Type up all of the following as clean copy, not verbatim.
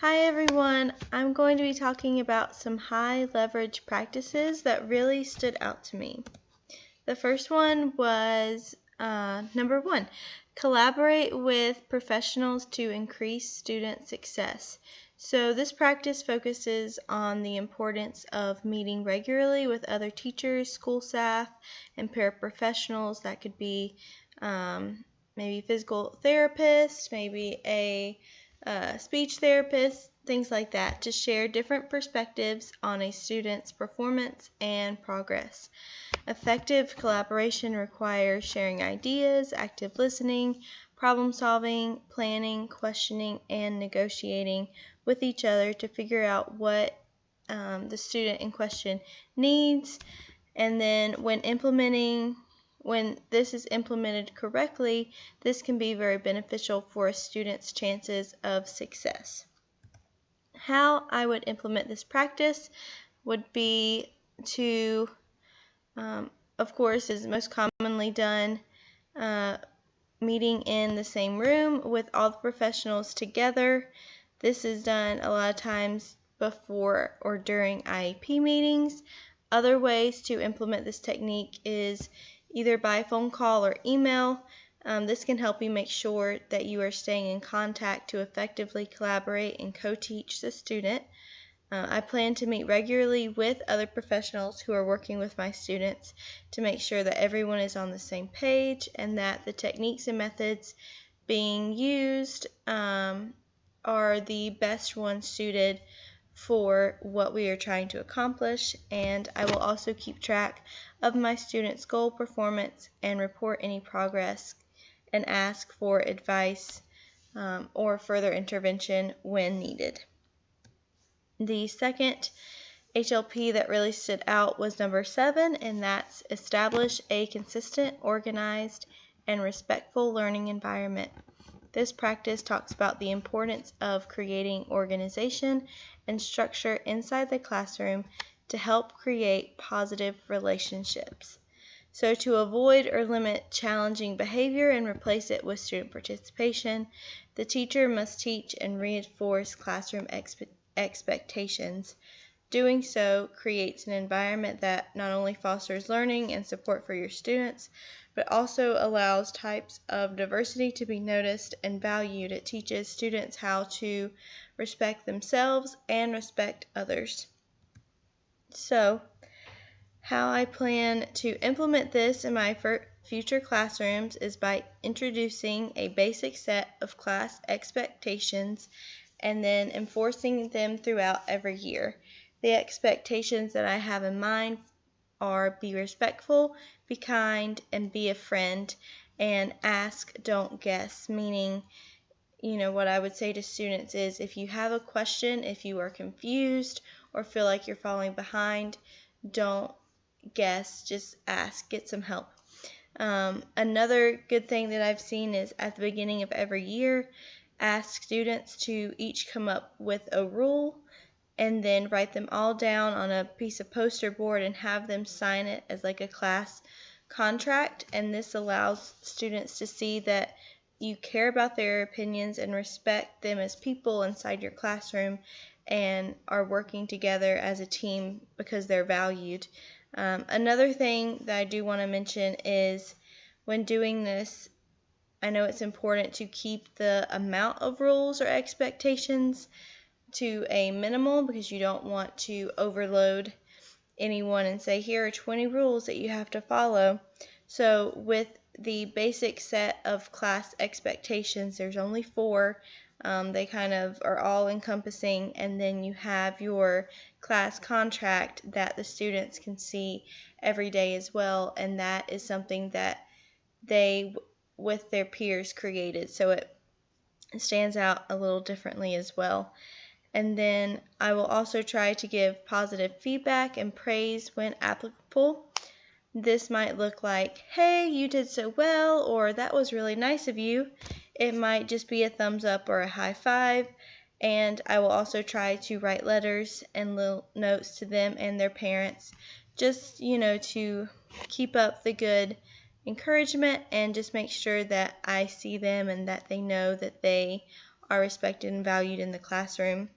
Hi everyone, I'm going to be talking about some high leverage practices that really stood out to me. The first one was number 1, collaborate with professionals to increase student success. So this practice focuses on the importance of meeting regularly with other teachers, school staff, and paraprofessionals. That could be maybe physical therapist, maybe a speech therapist, things like that, to share different perspectives on a student's performance and progress. Effective collaboration requires sharing ideas, active listening, problem solving, planning, questioning, and negotiating with each other to figure out what the student in question needs. And then when this is implemented correctly, this can be very beneficial for a student's chances of success. How I would implement this practice would be to, of course, is most commonly done, meeting in the same room with all the professionals together. This is done a lot of times before or during IEP meetings. Other ways to implement this technique is either by phone call or email. This can help you make sure that you are staying in contact to effectively collaborate and co-teach the student. I plan to meet regularly with other professionals who are working with my students to make sure that everyone is on the same page and that the techniques and methods being used are the best ones suited for what we are trying to accomplish. And I will also keep track of my students' goal performance and report any progress and ask for advice or further intervention when needed. The second HLP that really stood out was number 7, and that's establish a consistent, organized, and respectful learning environment. This practice talks about the importance of creating organization and structure inside the classroom to help create positive relationships. So to avoid or limit challenging behavior and replace it with student participation, the teacher must teach and reinforce classroom expectations. Doing so creates an environment that not only fosters learning and support for your students, but also allows types of diversity to be noticed and valued. It teaches students how to respect themselves and respect others. So, how I plan to implement this in my future classrooms is by introducing a basic set of class expectations and then enforcing them throughout every year. The expectations that I have in mind are be respectful, be kind, and be a friend, and ask, don't guess, meaning, what I would say to students is if you have a question, if you are confused or feel like you're falling behind, don't guess, just ask, get some help. Another good thing that I've seen is at the beginning of every year, ask students to each come up with a rule and then write them all down on a piece of poster board and have them sign it as like a class contract. And this allows students to see that you care about their opinions and respect them as people inside your classroom and are working together as a team because they're valued. Another thing that I do want to mention is when doing this, I know it's important to keep the amount of rules or expectations to a minimal because you don't want to overload anyone and say, here are 20 rules that you have to follow. So with the basic set of class expectations, there's only 4. They kind of are all encompassing, and then you have your class contract that the students can see every day as well, and that is something that they with their peers created, so it stands out a little differently as well. And then I will also try to give positive feedback and praise when applicable. This might look like, hey, you did so well, or that was really nice of you. It might just be a thumbs up or a high five. And I will also try to write letters and little notes to them and their parents, just, to keep up the good encouragement and just make sure that I see them and that they know that they are respected and valued in the classroom.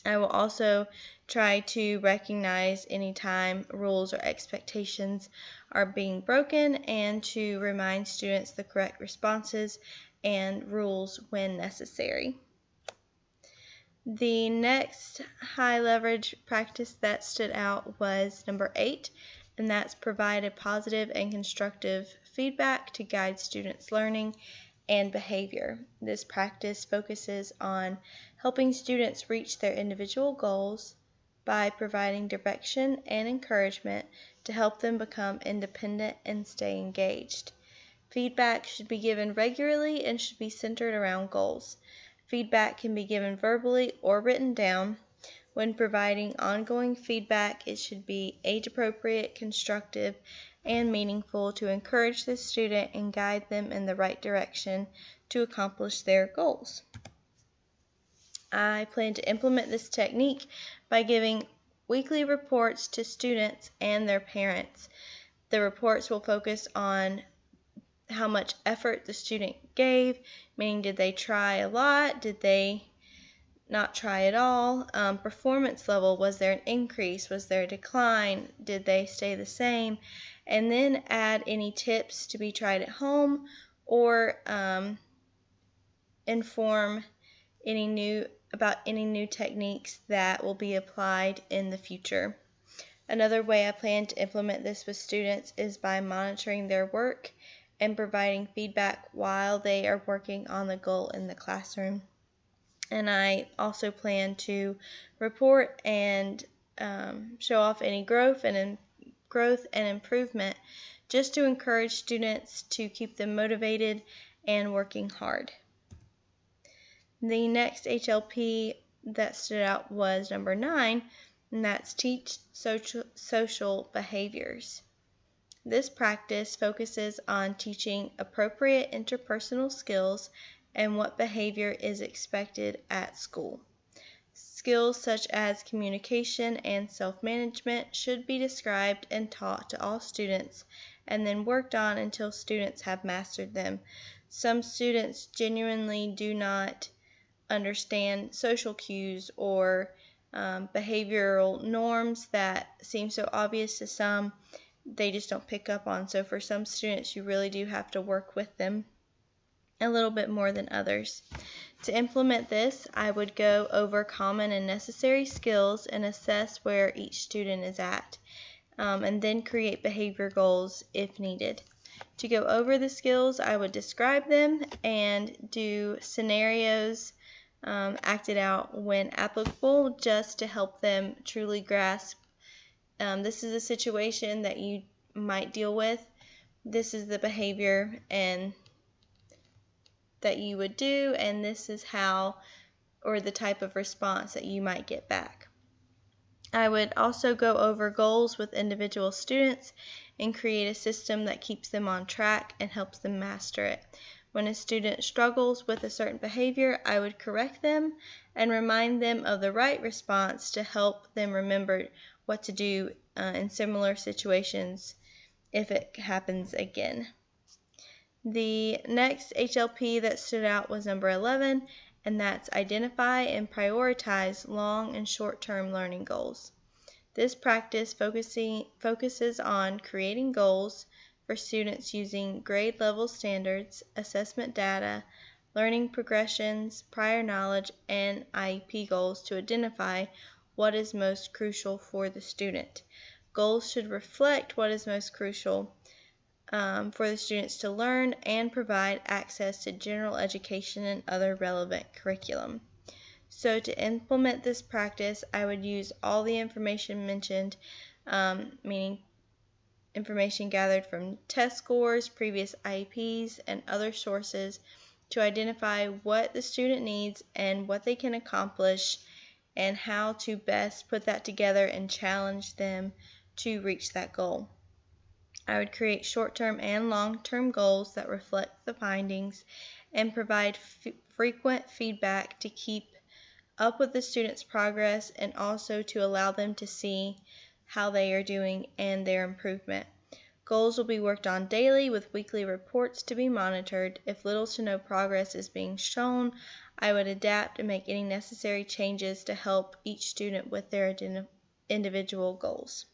I will also try to recognize any time rules or expectations are being broken and to remind students the correct responses and rules when necessary. The next high leverage practice that stood out was number 8, and that's provide a positive and constructive feedback to guide students' learning and behavior. This practice focuses on helping students reach their individual goals by providing direction and encouragement to help them become independent and stay engaged. Feedback should be given regularly and should be centered around goals. Feedback can be given verbally or written down. When providing ongoing feedback, it should be age-appropriate, constructive, and meaningful to encourage the student and guide them in the right direction to accomplish their goals. I plan to implement this technique by giving weekly reports to students and their parents. The reports will focus on how much effort the student gave, meaning did they try a lot, did they not try at all, performance level, was there an increase, was there a decline, did they stay the same, and then add any tips to be tried at home or inform any new techniques that will be applied in the future. Another way I plan to implement this with students is by monitoring their work and providing feedback while they are working on the goal in the classroom. And I also plan to report and show off any growth and improvement just to encourage students to keep them motivated and working hard. The next HLP that stood out was number 9, and that's teach social behaviors. This practice focuses on teaching appropriate interpersonal skills and what behavior is expected at school. Skills such as communication and self-management should be described and taught to all students and then worked on until students have mastered them. Some students genuinely do not understand social cues or behavioral norms that seem so obvious to some, they just don't pick up on. So for some students, you really do have to work with them a little bit more than others. To implement this, I would go over common and necessary skills and assess where each student is at, and then create behavior goals if needed. To go over the skills, I would describe them and do scenarios acted out when applicable just to help them truly grasp this is a situation that you might deal with, this is the behavior and that you would do, and this is how or the type of response that you might get back. I would also go over goals with individual students and create a system that keeps them on track and helps them master it. When a student struggles with a certain behavior, I would correct them and remind them of the right response to help them remember what to do in similar situations if it happens again. The next HLP that stood out was number 11, and that's identify and prioritize long and short-term learning goals. This practice focuses on creating goals for students using grade level standards, assessment data, learning progressions, prior knowledge, and IEP goals to identify what is most crucial for the student. Goals should reflect what is most crucial for the students to learn and provide access to general education and other relevant curriculum. So to implement this practice, I would use all the information mentioned, meaning information gathered from test scores, previous IEPs, and other sources to identify what the student needs and what they can accomplish and how to best put that together and challenge them to reach that goal. I would create short-term and long-term goals that reflect the findings and provide frequent feedback to keep up with the students' progress and also to allow them to see how they are doing and their improvement. Goals will be worked on daily with weekly reports to be monitored. If little to no progress is being shown, I would adapt and make any necessary changes to help each student with their individual goals.